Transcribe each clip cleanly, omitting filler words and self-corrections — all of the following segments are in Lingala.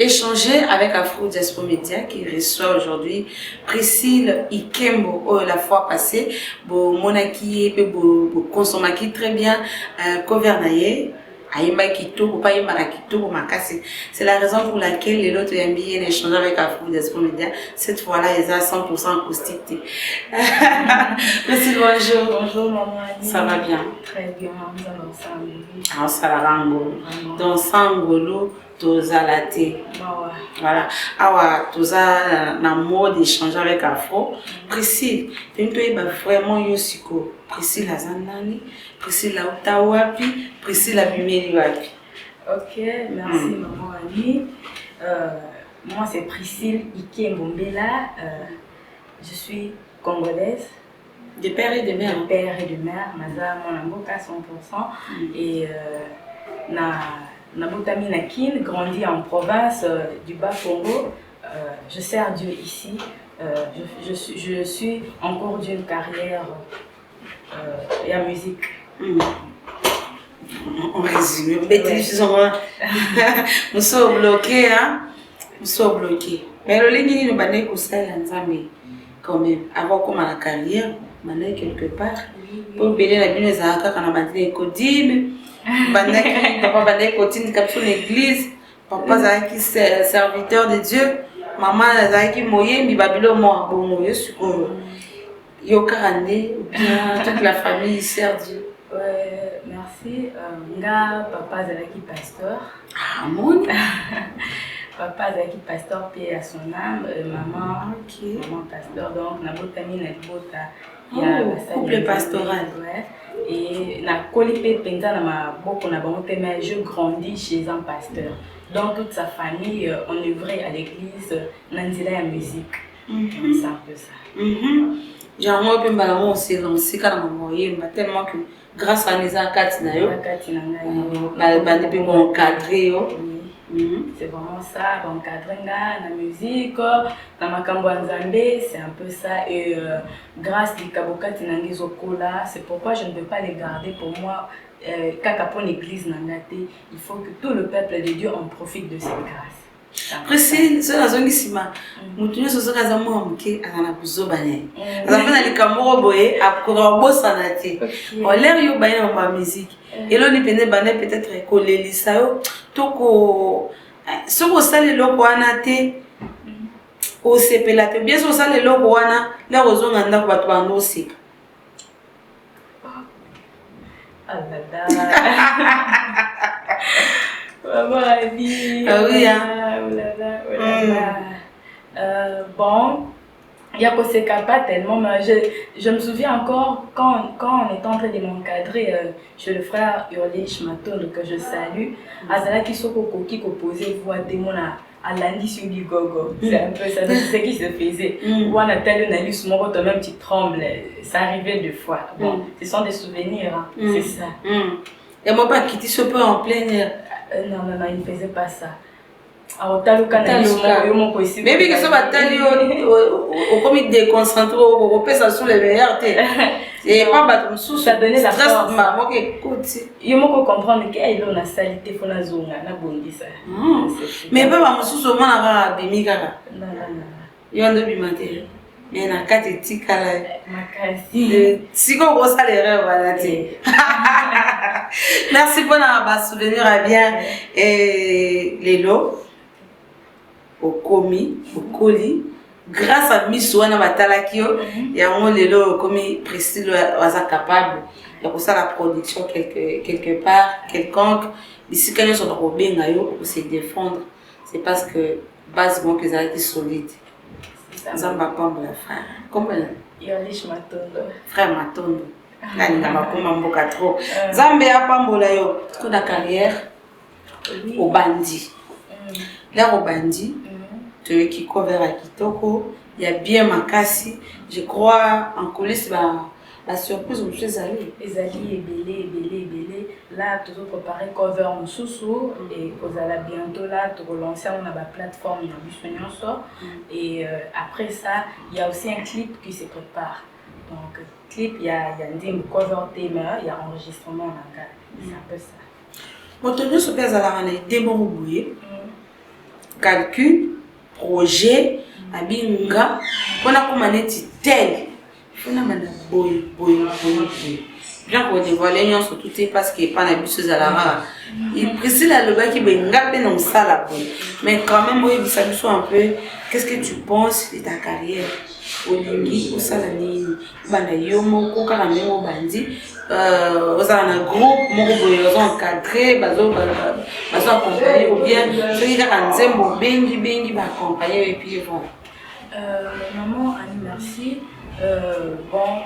échanger avec Afro Diaspora Media qui reçoit aujourd'hui Priscille Ikembo. La fois passée, monaki et consomaki très bien Covernaye. C'est la raison pour laquelle les autres aiment bien échanger avec Afro Diaspora Media. Cette fois-là, ils ont 100% acoustique. Merci, bonjour. Bonjour, maman. Ça va bien? Très bien, nous allons ensemble. Ah, ça va rangolo. Dans Sangolo, toza la thé. Voilà. Ah, toza na mode d'échanger avec Afro. Priscille, tu peux vraiment yosiko. Priscille la zanani, Priscille la utawapi, Priscille la bimeli wapi. Ok, merci maman Annie. Moi c'est Priscille Ikembo. Je suis congolaise. De père et de mère. De père et de mère. Maza mon amboka 100%. Et na botami na kin, grandi en province du Bas-Congo. Je sers Dieu ici. Je suis en cours d'une carrière et en musique. En résumé, nous sommes bloqués, hein? Nous sommes bloqués. Mais le ligne nous banne conseil quand même. Avant comme la carrière, banne quelque part. Pour bénir la bine zaka quand on a banne codine, banne papa banne codine capsule l'église, papa zaki serviteur de Dieu, maman zaki moyen mi babilo moi bon moyen suko. Yokarane, bien toute la famille sert Dieu. Ouais, merci. Nga papa zalaki pasteur. Ah mon. Papa zalaki pasteur paix à son âme. Maman, ok. Maman pasteur. Donc na botami na bota. Couple pastoral. Ouais. Et na kolipe penza na ma boko na bango te mais je grandis chez un pasteur. Donc toute sa famille on œuvrait à l'église nanzila ya musique. C'est un peu ça. Genre moi puis maman on s'est lancé quand maman tellement que grâce à Nisa Katina yo depuis mon encadré yo. C'est vraiment ça, encadré na musique, na makambo nzambe, c'est un peu ça. Et grâce à Kaboka Tinangi Zokola, c'est pourquoi je ne peux pas les garder pour moi. Kaka pour l'église Nangate, il faut que tout le peuple de Dieu en profite de cette grâce. Priscille, c'est la zone ici, mutunyo soso kaza mwa mke akana kuzobane. Azafana likamoro boye akura bossa nate. Olaire yo baina ma musique. Elo ni pende bane peut-être kolelisa yo toko soko sale loko wana te o sepela te bien so sale loko wana la ozonga ndako batu bando sika. Maman a dit, ah oui, bon, il y a pas tellement, mais je me souviens encore quand on était en train de m'encadrer chez le frère Urlich Maton que je salue, Azala qui sont qui posait voix démon à lundi sur du gogo. C'est un peu ça, c'est ce qui se faisait. Ou on a tel une liste, mon quand même tu trembles, ça arrivait deux fois. Bon, ce sont des souvenirs, hein. C'est ça. Et moi pas quitter ce peu en plein air. Non, il ne faisait pas ça. Alors, tu as le canal, mais bien que ça va t'aller au comité déconcentré, au peut ça sous les meilleurs. Et pas battre sous ça donnait la force. Moi qui écoute. Il m'a comprendre qu'il y a une salité pour la zone, na bondi ça. Mais pas sous au moins à bimikara. Non. Il y a un demi-matin. Mais na kati tikala makasi siko ko salere voilà té. Merci pour notre souvenir à bien et Lelo au komi au coli grâce à Misouana Batalakio et à mon Lelo komi Priscille was capable de pour ça la production quelque part quelconque ici quand ils sont au bengayo pour se défendre c'est parce que basement que ça a été solide. Zamba Pambola frère. Comment Urlich Matondo. Frère Matondo. Nani na makoma mboka trop. Zambe ya Pambola yo. Toute la carrière au bandi. Là au bandi. Tu qui cover à Kitoko. Il y a bien Makasi. Je crois en coulisses la surprise où je suis allée. Les alliés belé. Là, toujours préparé cover en sous et vous allez bientôt là, te relancer on a la plateforme et après ça, il y a aussi un clip qui se prépare. Donc clip, il y a un cover thème, il y a enregistrement en anglais. C'est un peu ça. Mon tonneau se pèse à la rane, démon bouillé. calcul projet abinga pona kuma neti tel fona manda boy bien pour dévoiler non surtout parce que pas na biso za la rare il précise la loba qui benga pe non ça la bonne mais quand même oui ça biso un peu qu'est-ce que tu penses de ta carrière olingi osala nini bana yo moko kaka mengo bandi osala na groupe moko boye bazo encadré bazo accompagner ou bien soki kaka nzembo bengi ba accompagner et puis bon maman Annie merci bon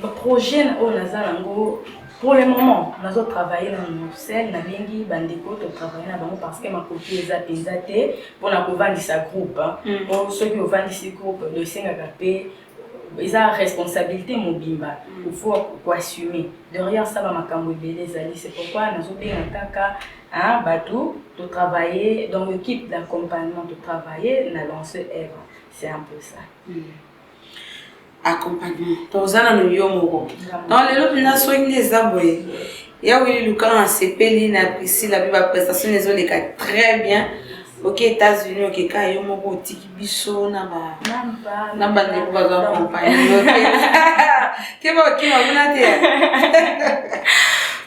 le projet au Nazalango pour le moment nous avons travaillé dans le sel na bengi bandeko to travailler na bango parce que ma copie est apenzate pour na vendre sa groupe pour ceux qui vendent ce groupe de singakapé ils ont responsabilité mobimba il faut assumer derrière ça va makambo belé zali c'est pourquoi nous avons bien kaka hein bateau de travailler dans l'équipe d'accompagnement de travailler na lancer œuvre c'est un peu ça accompagnement tozana no yo moko dans les lots na soigner des aboyés ya oui Lucas en CP na Priscille la biba prestation les les cas très bien OK États-Unis OK ka yo moko tiki biso na ba ne pas accompagner OK que va vona te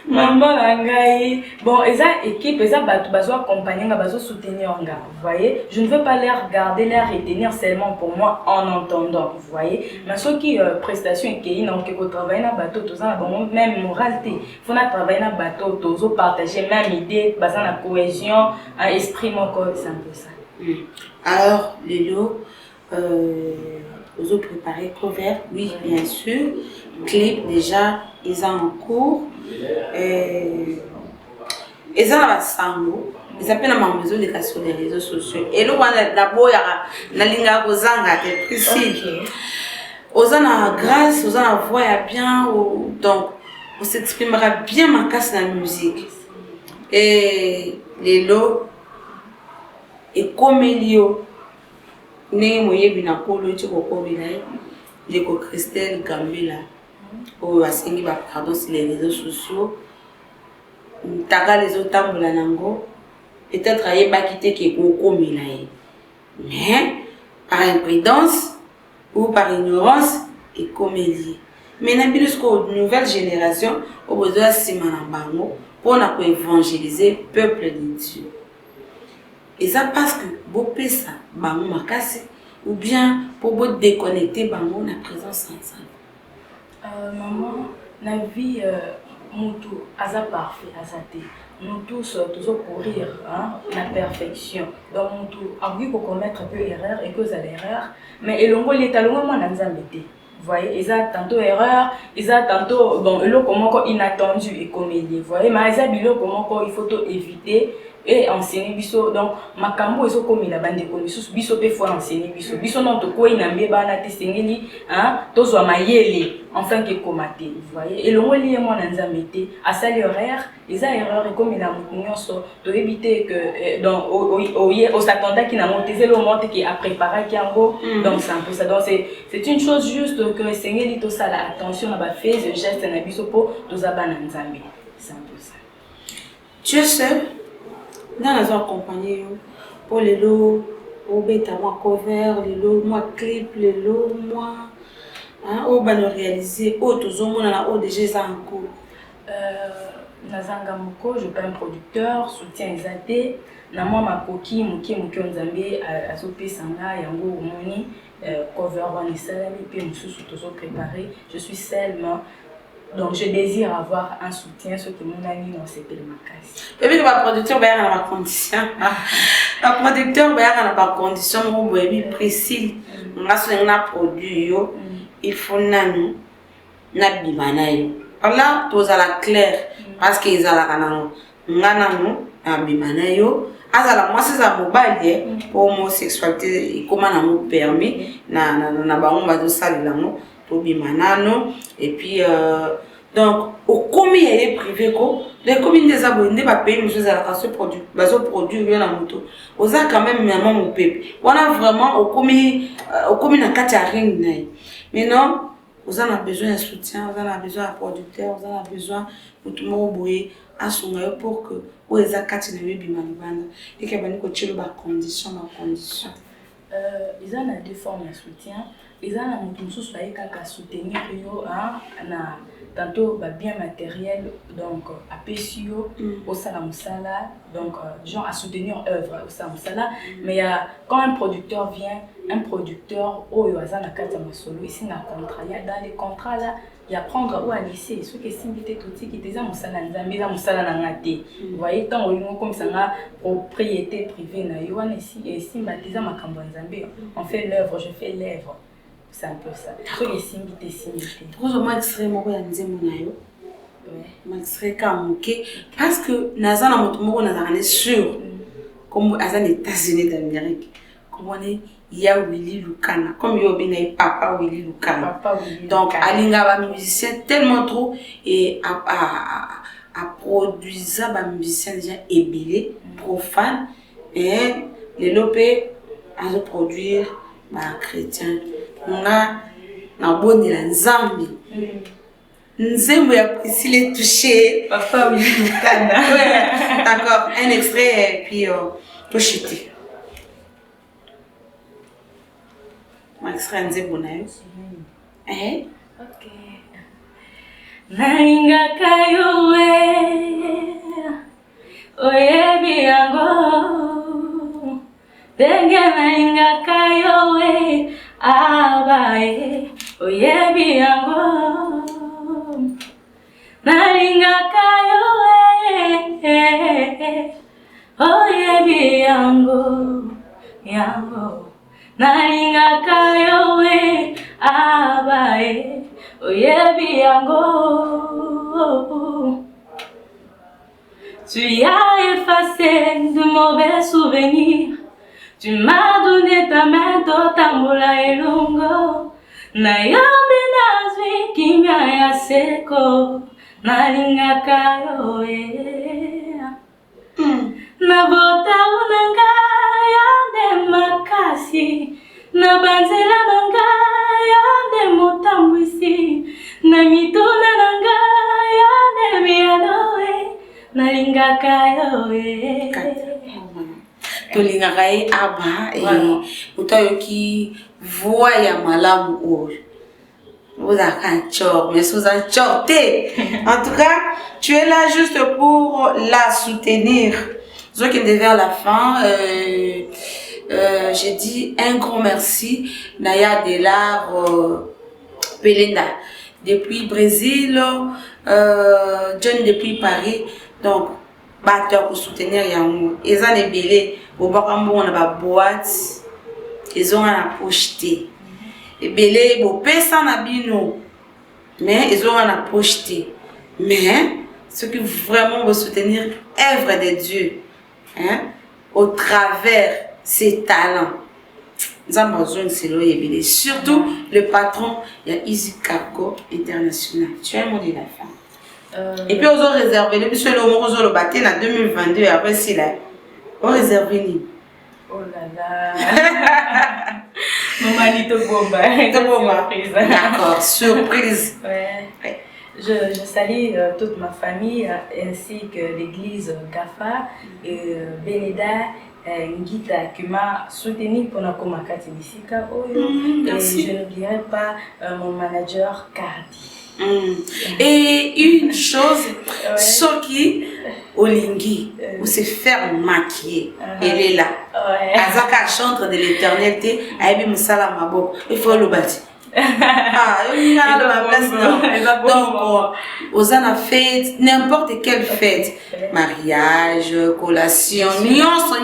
maman Langai bon eza équipe eza bato bazo accompagner nga bazo soutenir nga vous voyez je ne veux pas les regarder les retenir seulement pour moi en entendant vous voyez mais ceux qui prestation et donc que travailler na bateau tous na bon même moralité faut na travailler na bateau tous partager même idée basant la cohésion un esprit mon corps c'est un peu ça alors Lelo vous avez préparé cover oui bien sûr clip déjà ils ont en cours ils ont la sango ils appellent ma maison de cas sur les réseaux sociaux et le rwanda d'abord na linga kozanga te Priscille aux en grâce aux en voix bien donc on s'exprimera bien ma casse dans la musique et les lots et comme Elio né moye bina polo tiko ko bina les co Christelle Gambela ou asengi ba pardon sur les réseaux sociaux taka les autres tambola nango peut-être ayeba quitter ke ko komela mais par imprudence ou par ignorance et comédie mais na bilusco nouvelle génération au besoin simana bango pour na ko évangéliser peuple de Dieu et ça parce que beau pesa bango makasi ou bien pour beau déconnecter bango na présence ensemble maman la vie mutu aza parfait azate nous tous courir la perfection donc mutu envie pour commettre un peu erreur et cause à l'erreur mais elongo l'étalon moi na nzambe te vous voyez ils ont tantôt erreur ils ont tantôt bon elo comment inattendu et comédie vous voyez mais ils bilo comment il faut éviter et enseigner biso donc makambo ezo komi la bande ko biso pe faut enseigner biso non to ko inambe bana te sengeli tozwa mayele enfin que komate vous voyez et le lié moi na nzambe te à sali horaire les erreurs et comme il a nyonso to éviter que dans au s'attendait qui n'a monté le monte qui a préparé qui en gros donc c'est un peu ça donc c'est une chose juste que sengeli to ça la attention na ba fait ce geste na biso po to za bana nzambe c'est un peu ça tu es seul dans la zone accompagné pour les lots au bêta moi cover les lots moi clip les lots moi au ban réaliser autres hommes na au déjà ça en cours nazanga moko je pas un producteur soutien exaté na moi ma koki muki nzambe azopesa nga yango omoni cover ban salami puis mususu tozo préparer je suis seulement donc je désire avoir un soutien ce que mon ami dans ces pays makasi et puis le producteur ba na condition le producteur ba na pas condition mo boyebi précis ngaso na produit yo il faut nanu na bimana yo là tous à la claire parce qu'ils à la kanano ngananu na bimana yo azala moi c'est ça mobile pour homosexualité comment na mo permis na bango ba do salela mo to bimanano et puis donc au commis est privé ko les communes des abonnés va payer monsieur à la casse produit baso produit bien la moto aux a quand même maman mon peuple on a vraiment au commis na kataring nai mais non vous en a besoin de soutien vous en a besoin de producteur vous en a besoin de tout le monde boyer à son pour que oyo eza kati na yo ebima libanda eke bani kotielo bacondition. Ils ont deux formes de soutien. Ils ont un mosusu ayekaka soutenir yo na tantôt bien matériel, donc à PSU au Salamsala, donc genre à soutenir œuvre au Salamsala. Mais quand un producteur vient, au Yoazana Katama Solo, ici dans le contrat, il y a dans les contrats là, il y a prendre ou à laisser ceux qui sont invités tout qui étaient dans vous voyez, tant on comme ça la propriété privée na yo et si baptisa ma Nzambe, on fait l'œuvre, je fais l'œuvre. C'est un peu ça. Ceux qui sont invités. Pour moi extrêmement ya nzembo na yo. Ouais. Extrait kamuke parce que nazana moto moko nazana sûr comme azana États-Unis d'Amérique. Comme on est il y a Willy Lukana, comme il y a Papa Willy Lukana. Donc, Alinga va musicien tellement trop et à produire un musicien déjà ébélé, profane, et les lopés à produire un chrétien. On a bon de la Zambie. Nzembo ya Priscille touché. Papa Willy Lukana. Ouais, d'accord. Un extrait et puis pour chuter. Extrait nzembo na yo. Ok. Nainga kayo oyebi yango. Denge nainga kayo abae oyebi yango. Nainga kayo oyebi yango yango. Nainga kayo abae oyebi yango. Tu as effacé de mauvais souvenirs. Tu m'as donné ta main d'otambola et lungo. Nayomi nazwi kimya ya seko. Nainga kayo na bota unanga ya de makasi. Na banzela nanga ya de motambwisi. Na mituna nanga ya de mianoe. Nalinga kayo tolingaka ye aba moto ayoki voix ya malamu oyo ozalaka ncor mais soza ncor te. En tout cas tu es là juste pour la soutenir. Zokende vers la fin j'ai dit un grand merci Naya de l'art Pelenda depuis Brésil, John depuis Paris, donc batteur pour soutenir Yango. Ils ont des billets, au Bakambo on a ba boîte, ils ont à pocheter. Les billets, bon personne n'a bino, mais ils ont à pocheter. Mais ceux qui vraiment veulent soutenir l'œuvre de Dieu, hein, au travers ses talents. Nous avons besoin de cela. Surtout le patron, il y a Easy Cargo International. Tu as un mot de la fin. Et puis, on a réservé, depuis le moment où on a battu en 2022, après, c'est là. On a réservé. Oh là là. Maman dit tout bon, d'accord, surprise. Ouais. Je salue toute ma famille ainsi que l'église Gafa et Beneda. Ngita qui m'a soutenu pendant que ma Katimisika. Et je n'oublierai pas mon manager Cardi. Et une chose, ceux qui Olingi, ou se faire maquiller, elle est là. Azaka chantre de l'éternité, Aibi Moussala Mabok, il faut le bâtir. Il y a ma place, non. Donc, aux ana fête, n'importe quelle fête, mariage, collation, nyonso,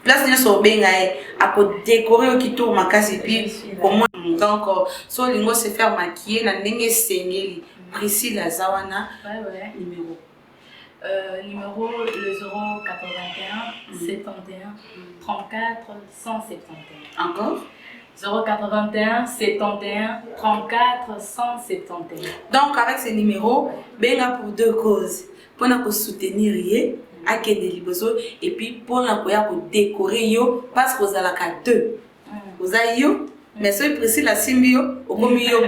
place nyonso bengae, à décorer au kito makasi puis comment donc so lingo se faire maquiller na ndenge sengeli Priscille Azawana numéro numéro le 081 71 34 171 encore 081 71 34 171. Donc avec ce numéro, benga pour deux causes. Pour nous soutenir à Liboso et puis pour nous décorer yo parce que vous avez deux. Vous avez yo Mais soyez précis, la symbio, au comio.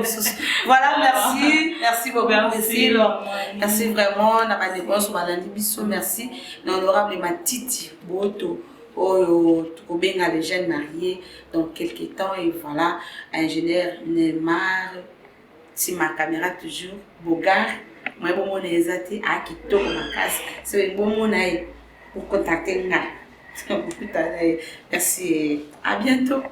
Voilà, merci. Merci beaucoup, Priscille. Merci vraiment. On a pas de bonnes sur merci. L'honorable Matiti Boto. Oh, bien les jeunes mariés dans quelques temps. Et voilà, ingénieur Neymar. Si ma caméra toujours, Bogar. Moi, bon, mon exaté à qui tourne ma casse. C'est un bon mon pour contacter. Merci. À bientôt.